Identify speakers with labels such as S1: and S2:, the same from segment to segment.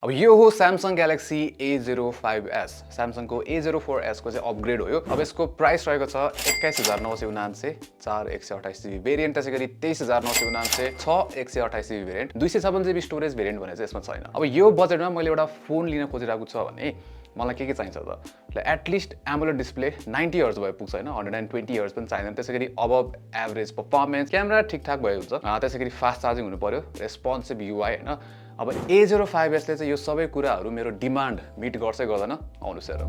S1: अब यो हो Samsung Galaxy A05s Samsung को A04s को चाहिँ अपग्रेड हो यो। अब यसको प्राइस रहेको छ 21999 4 128 GB भेरिएन्ट, त्यसैगरी 23999 6 128 GB variant, 256 GB storage variant भने चाहिँ यसमा छैन। अब यो बजेटमा मैले एउटा फोन लिन खोजिरहेको छु भने मलाई के चाहिन्छ त एटलिस्ट एमोलेड डिस्प्ले 90 हर्ज भए पुग्छ हैन, 120 हर्ज पनि चाहिदैन। त्यसैगरी अबभ एभरेज परफर्मेन्स, क्यामेरा ठीकठाक भए हुन्छ, त्यसैगरी फास्ट चार्जिङ हुनु पर्यो, रेस्पोन्सिभ युआई हैन। अब A05s ले चाहिँ यो सबै कुराहरू मेरो डिमान्ड मिट गर्छै गर्दैन, आउनुस् हेरौँ।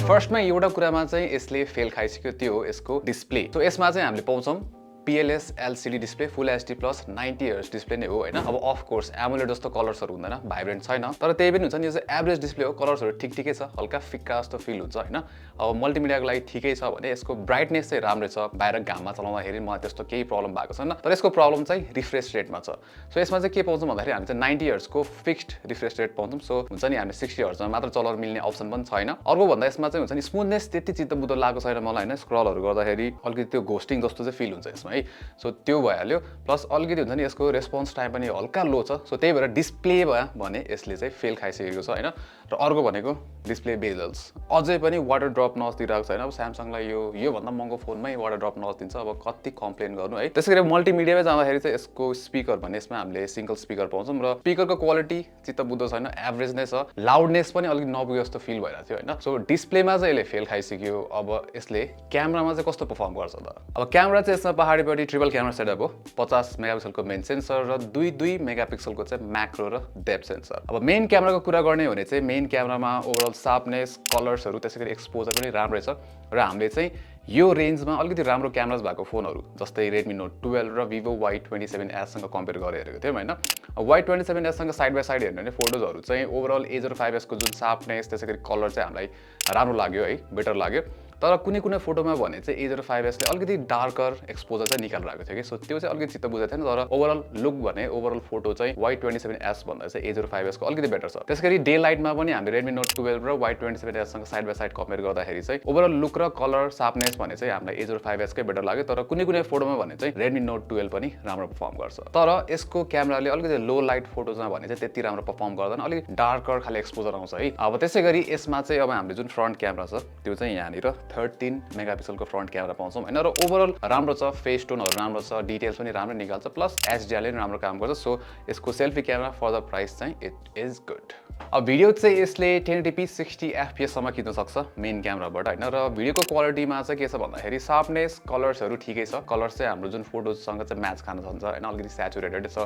S1: फर्स्टमा एउटा कुरामा चाहिँ यसले फेल खाइसक्यो, त्यो हो यसको डिस्प्ले। सो यसमा चाहिँ हामीले पाउँछौँ PLS LCD डिस्प्ले, फुल HD प्लस 90 हर्ज डिस्प्ले नै हो हैन। अब अफ कोर्स एमोलेड जस्तो कलर्सहरू हुँदैन, भाइब्रेन्ट छैन, तर त्यही पनि हुन्छ नि, यो चाहिँ एभरेज डिस्प्ले हो, कलर्सहरू ठिकै छ, हल्का फिक्का जस्तो फिल हुन्छ हैन। अब मल्टिमिडियाको लागि ठिकै छ भने यसको ब्राइटनेस चाहिँ राम्रै छ, बाहिर घाममा चलाउँदाखेरि मलाई त्यस्तो केही प्रब्लम भएको छैन। तर यसको प्रब्लम चाहिँ रिफ्रेश रेटमा छ। सो यसमा चाहिँ के पाउँछौँ भन्दाखेरि हामी चाहिँ 90 हर्जको फिक्स्ड रिफ्रेश रेट पाउँछौँ। सो हुन्छ नि, हामीले 60 हर्जमा मात्र चलाउन मिल्ने अप्सन पनि छैन। अर्को भन्दा यसमा चाहिँ हुन्छ नि, स्मुथनेस त्यति चित्तबुद्ध लागेको छैन मलाई हैन। स्क्रलहरू गर्दाखेरि अलिकति त्यो घोस्टिङ जस्तो चाहिँ फिल हुन्छ यसमा है। सो त्यो भइहाल्यो। प्लस अलिकति हुन्छ नि, यसको रेस्पोन्स टाइम पनि हल्का लो छ। सो त्यही भएर डिस्प्ले भयो भने यसले चाहिँ फेल खाइसकेको छ हैन। र अर्को भनेको डिस्प्ले बेजल्स, अझै पनि वाटर ड्रप नच दिइरहेको छैन। अब स्यामसङलाई यो भन्दा महँगो फोनमै वाटर ड्रप नच दिन्छ, अब कति कम्प्लेन गर्नु है। त्यसैगरी मल्टिमिडियामै जाँदाखेरि चाहिँ यसको स्पिकर भने यसमा हामीले सिंगल स्पिकर पाउँछौँ र स्पिकरको क्वालिटी चित्तबुद्ध छैन, एभरेज नै छ। लाउडनेस पनि अलिकति नपुगे जस्तो फिल भइरहेको थियो हैन। सो डिस्प्लेमा चाहिँ यसले फेल खाइसक्यो। अब यसले क्यामेरामा चाहिँ कस्तो परफर्म गर्छ त? अब क्यामेरा चाहिँ यसमा पहाडीपट्टि ट्रिपल क्यामेरा सेटअप हो, 50 मेगापिक्सलको मेन सेन्सर र 2 मेगापिक्सलको चाहिँ म्याक्रो र डेप्थ सेन्सर। अब मेन क्यामेराको कुरा गर्ने हो भने चाहिँ मेन क्यामेरामा ओभरअल शार्पनेस, कलर्सहरू, त्यसैगरी एक्सपोजर पनि राम्रै छ। र हामीले चाहिँ यो रेन्जमा अलिकति राम्रो क्यामेराज भएको फोनहरू जस्तै Redmi Note 12 र Vivo Y27s सँग कम्पेयर गरेर हेरेको थियौँ हैन। Y27s सँग साइड बाइ साइड हेर्नु भने फोटोजहरू चाहिँ ओभरअल A05s को जुन शार्पनेस, त्यसैगरी कलर चाहिँ हामीलाई राम्रो लाग्यो है, बेटर लाग्यो। तर कुनै फोटोमा भने चाहिँ A05s ले अलिकति डार्कर एक्सपोजर चाहिँ निकालिरहेको थियो कि। सो त्यो चाहिँ अलिकति चित्त बुझेको थिएन। तर ओभरअल लुक भने ओभरअल फोटो चाहिँ Y27s भन्दा चाहिँ A05s को अलिकति बेटर छ। त्यसैगरी डे लाइटमा पनि हामीले Redmi Note 12 र Y27s सँग साइड बाइ साइड कम्पेयर गर्दाखेरि चाहिँ ओभरअल लुक र कलर शार्पनेस भने चाहिँ हामीलाई A05s कै बेटर लाग्यो। तर कुनै फोटोमा भने चाहिँ Redmi Note 12 पनि राम्रो परफर्म गर्छ। तर यसको क्यामेराले अलिकति लो लाइट फोटोजमा भने चाहिँ त्यति राम्रो परफर्म गर्दैन, अलिकति डार्कर खाले एक्सपोजर आउँछ है। अब त्यसैगरी यसमा चाहिँ अब हामीले जुन फ्रन्ट क्यामेरा छ त्यो चाहिँ यहाँनिर 13 मेगापिक्सलको फ्रन्ट क्यामेरा पाउँछौँ हैन। र ओभरअल राम्रो छ, फेस टोनहरू राम्रो छ, डिटेल्स पनि राम्रो निकाल्छ, प्लस HDR ले पनि राम्रो काम गर्छ। सो यसको selfie camera for the price चाहिँ इट इज गुड। अब भिडियो चाहिँ यसले 1080p 60 FPS सम्म खिच्न सक्छ मेन क्यामेराबाट हैन। र भिडियोको क्वालिटीमा चाहिँ के छ भन्दाखेरि शार्पनेस, कलर्सहरू ठिकै छ। कलर्स चाहिँ हाम्रो जुन फोटोजसँग चाहिँ म्याच खान सक्छ हैन, अलिकति स्याचुरेटेड छ।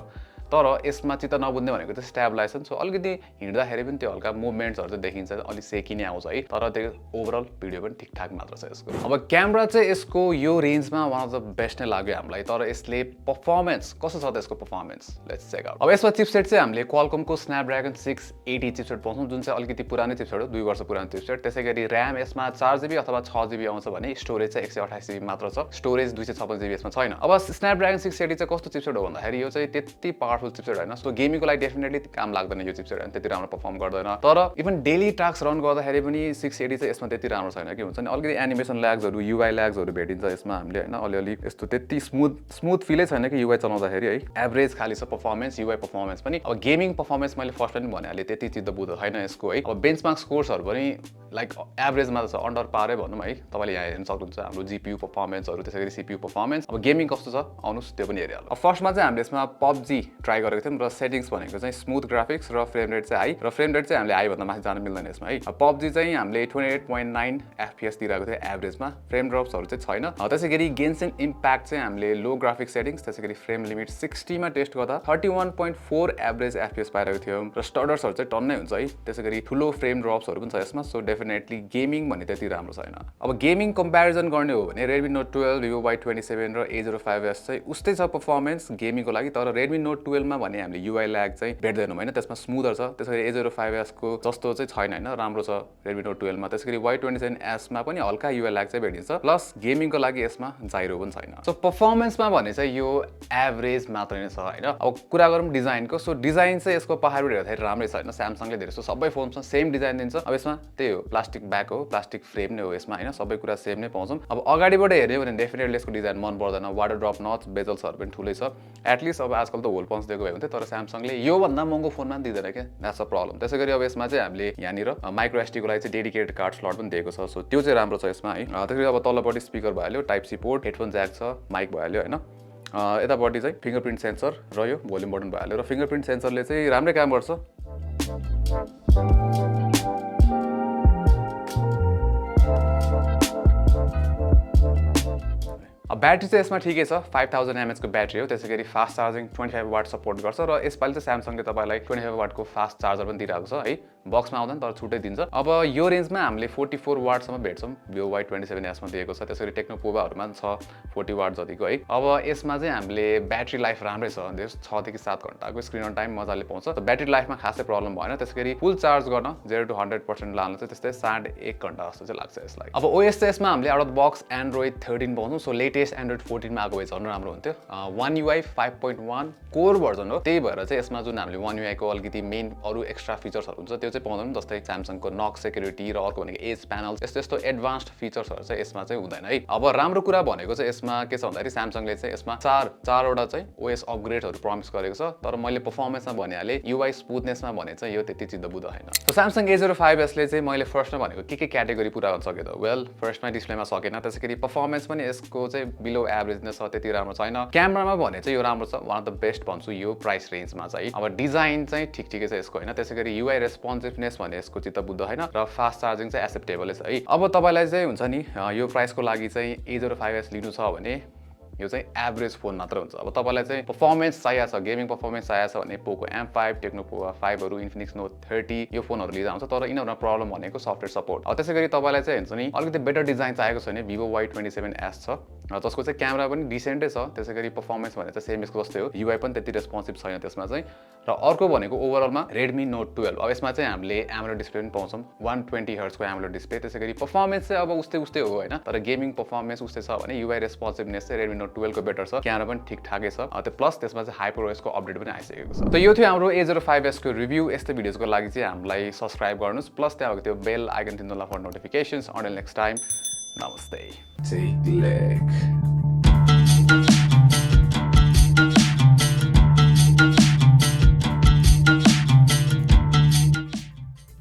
S1: तर यसमा चित्त नबुझ्ने भनेको चाहिँ स्टेबलाइजेसन। सो अलिकति हिँड्दाखेरि पनि त्यो हल्का मुभमेन्ट्सहरू चाहिँ देखिन्छ, अलिक सेकी नै आउँछ है। तर त्यो ओभरअल भिडियो पनि ठिकठाक मात्र छ यसको। अब क्यामेरा चाहिँ यसको यो रेन्जमा वान अफ द बेस्ट नै लाग्यो हामीलाई। तर यसले परफर्मेन्स कस्तो छ त यसको परफर्मेन्स, लेट्स चेक आउट। अब यसमा चिपसेट चाहिँ हामीले क्वालकमको Snapdragon 680 चिपसेट पाउँछौँ, जुन चाहिँ अलिकति पुरानै चिपसेट हो, 2 वर्ष पुरानो चिपसेट। त्यसैगरी र्याम यसमा 4GB अथवा 6GB आउँछ भने स्टोरेज चाहिँ 128GB मात्र छ, स्टोरेज 256GB यसमा छैन। अब Snapdragon 680 चाहिँ कस्तो चिपसेट हो भन्दाखेरि यो चाहिँ त्यति पावरफुल चिपसेट हैन। सो गेमिङको लागि डेफिनेटली काम लाग्दैन यो चिपसेट हैन, त्यति राम्रो परफर्म गर्दैन। तर इभन डेली टास्क रन गर्दाखेरि पनि 680 चाहिँ यसमा त्यति राम्रो छैन कि। हुन्छ नि, अलिकति एनिमेसन ल्याग्सहरू, UI ल्याग्सहरू भेटिन्छ यसमा हामीले हैन, अलिअलि यस्तो त्यति स्मुथ फिलै छैन कि UI चलाउँदाखेरि है। एभरेज खाली छ परफर्मेन्स, UI परफर्मेन्स पनि। अब गेमिङ परफर्मेन्स मैले फर्स्ट पनि भनिहालेँ, त्यति चित्तबुझ छैन यसको है। अब बेन्चमार्क स्कोर्सहरू पनि लाइक एभरेजमा छ, अन्डर पारै भनौँ है। तपाईँले यहाँ हेर्न सक्नुहुन्छ हाम्रो GPU परफर्मेन्सहरू, त्यसैगरी CPU परफर्मेन्स। अब गेमिङ कस्तो छ आउनुहोस् त्यो पनि हेरिहालौँ। अब फर्स्टमा चाहिँ हामीले यसमा PUBG ट्राई गरेको थियौँ र सेटिङ्स भनेको चाहिँ स्मुथ ग्राफिक्स र फ्रेम रेट चाहिँ हाई, र फ्रेम रेट चाहिँ हामीले हाईभन्दा माथि जान मिल्दैन यसमा है। PUBG चाहिँ हामीले 28.9 FPS दिइरहेको थियो एभरेजमा, फ्रेम ड्रप्सहरू चाहिँ छैन। त्यसैगरी गेन्सन इम्प्याक्ट चाहिँ हामीले लो ग्राफिक सेटिङ्स, त्यसैगरी फ्रेम लिमिट 60 मा टेस्ट गर्दा 31.4 एभरेज FPS पाइरहेको थियौँ र स्टडर्सहरू चाहिँ टन्नै हुन्छ है। त्यसैगरी ठुलो फ्रेम ड्रप्सहरू पनि छ यसमा। सो डेफिनेटली गेमिङ भन्ने त्यति राम्रो छैन। अब गेमिङ कम्पेरिजन गर्ने हो भने Redmi Note 12, Vivo Y27 र A05s चाहिँ उस्तै छ परफर्मेन्स गेमिङको लागि। तर Redmi Note 12 12 मा भने हामीले UI ल्याग चाहिँ भेट्दैनौँ हैन त्यसमा स्मुदर छ त्यसैगरी A05s को जस्तो चाहिँ छैन हैन राम्रो छ Redmi Note 12 मा त्यसैगरी Y27s मा पनि हल्का UI ल्याग चाहिँ भेटिन्छ प्लस गेमिङको लागि यसमा जाइरो पनि छैन सो परफर्मेन्समा भने चाहिँ यो एभरेज मात्र नै छ हैन अब कुरा गरौँ डिजाइनको सो डिजाइन चाहिँ यसको पहाडबाट हेर्दाखेरि राम्रै छ हैन Samsungले धेरै सो सबै फोनमा सेम डिजाइन दिन्छ अब यसमा त्यही हो प्लास्टिक ब्याक हो प्लास्टिक फ्रेम नै हो यसमा हैन सबै कुरा सेम नै पाउँछौं अब अगाडिबाट हेर्ने भने डेफिनेटली यसको डिजाइन मन पर्दैन वाटर ड्रप नच बेजल्सहरु पनि ठुलै छ एटलिस्ट अब आजकल त होल पन्च दिएको भए हुन्थ्यो तर Samsungले यो भन्दा महँगो फोनमा दिदैन के द्याट्स अ प्रब्लम त्यसैगरी अब यसमा चाहिँ हामीले यहाँनिर माइक्रो एसडी को लागि चाहिँ डेडिकेटेड कार्ड स्लट पनि दिएको छ सो त्यो चाहिँ राम्रो छ यसमा है त्यसैगरी अब तल्लोपट्टि स्पिकर भइहाल्यो type C port headphone jack छ माइक भइहाल्यो हैन यतापट्टि चाहिँ फिंगरप्रिन्ट सेन्सर रह्यो भोल्युम बटन भइहाल्यो र फिंगरप्रिन्ट सेन्सरले चाहिँ राम्रै काम गर्छ ब्याट्री चाहिँ यसमा ठिकै छ 5000 mAh को ब्याट्री हो त्यसैगरी फास्ट चार्जिङ 25 वाट सपोर्ट गर्छ र यसपालि चाहिँ Samsungले तपाईलाई 25 वाट को फास्ट चार्जर पनि दिइरहेको छ है बक्समा आउँदैन तर छुट्टै दिन्छ अब यो रेन्जमा हामीले 44 वाट सम्म भेट्छौं यो Y27s मा दिएको छ त्यसैगरी टेक्नो पोभाहरुमा छ 40 वाट जतिको है अब यसमा चाहिँ हामीले ब्याट्री लाइफ राम्रै छ 6 देखि 7 घण्टाको स्क्रिन अन टाइम मजाले पाउँछ त ब्याट्री लाइफमा खासै प्रब्लम भएन त्यसैगरी फुल चार्ज गर्न 0 to 100% लान चाहिँ त्यस्तै 1.5 घण्टा जस्तो चाहिँ लाग्छ यसलाई अब OS चाहिँ यसमा हामीले आउट अफ बक्स Android 13 पाउँछौं सो लेटेस्ट Android 14 मा आएको भए झन् राम्रो हुन्थ्यो One UI 5.1 कोर भर्जन हो त्यही भएर चाहिँ यसमा जुन हामीले One UI को अलिकति मेन अरु एक्स्ट्रा फिचर्सहरु हुन्छ त्यो चाहिँ पाउँदैन जस्तै Samsung को नक सेक्युरिटी र अर्को भनेको एज प्यानल यस्तो एडभान्स्ड फिचर्सहरु चाहिँ यसमा चाहिँ हुँदैन है अब राम्रो कुरा भनेको चाहिँ यसमा के छ भन्दाखेरि Samsungले चाहिँ यसमा चारवटा चाहिँ OS अपग्रेडहरु प्रमिस गरेको छ तर मैले परफर्मेन्समा भनिहाले UI स्मुथनेसमा भने चाहिँ यो त्यति चिद्ध बुद्ध हैन सो Samsung A05s ले चाहिँ मैले फर्स्टमा भनेको के क्याटेगोरी पुरा गर्न सके त वेल फर्स्टमा डिस्प्लेमा सकेन त्यसैगरी परफर्मेन्स पनि यसको चाहिँ बिलो एभरेज नै छ त्यति राम्रो छैन क्यामेरामा भने चाहिँ यो राम्रो छ वान अफ द बेस्ट भन्छु यो प्राइस रेन्जमा चाहिँ अब डिजाइन चाहिँ ठिकै छ यसको हैन त्यसैगरी UI रेस्पोन्सिभनेस भने यसको चित्त बुद्ध हैन र फास्ट चार्जिङ चाहिँ एक्सेप्टेबलै छ है अब तपाईलाई चाहिँ हुन्छ नि यो प्राइसको लागि चाहिँ A05s लिनु छ भने यो चाहिँ एभरेज फोन मात्र हुन्छ अब तपाईलाई चाहिँ परफर्मेन्स चाहिएको छ गेमिङ परफर्मेन्स चाहिएको छ भने पोको M5 टेक्नो पोवा 5 हरु इन्फिनिक्स नोट 30 यो फोनहरु लिँदा हुन्छ तर यिनीहरुमा प्रब्लम भनेको सफ्टवेयर सपोर्ट अब त्यसैगरी तपाईलाई चाहिँ हुन्छ नि अलिकति बेटर डिजाइन चाहिएको छ भने Vivo Y27s छ जसको चाहिँ क्यामेरा पनि डिसेन्टै छ त्यसैगरी परफर्मेन्स भने चाहिँ सेम यसको जस्तै हो UI पनि त्यति रेस्पोन्सिभ छैन त्यसमा चाहिँ र अर्को भनेको ओभरअलमा Redmi Note 12 अब यसमा चाहिँ हामीले AMOLED डिस्प्ले पनि पाउँछौं 120Hz को AMOLED डिस्प्ले त्यसैगरी परफर्मेन्स चाहिँ अब उस्तै हो हैन तर गेमिङ परफर्मेन्स उस्तै छ भने UI रेस्पोन्सिभनेस चाहिँ Redmi Note 12 को बेटर छ क्यामेरा पनि ठिकठाकै छ त्यो प्लस त्यसमा चाहिँ HyperOS को अपडेट पनि आइसकेको छ त यो थियो हाम्रो A05s को रिभ्यु यस्तै भिडियोजको लागि चाहिँ हामीलाई सब्स्क्राइब गर्नुस् प्लस त्यहाँ त्यो बेल आइकन थिच्नुला for notifications until next time नमस्ते TechLekh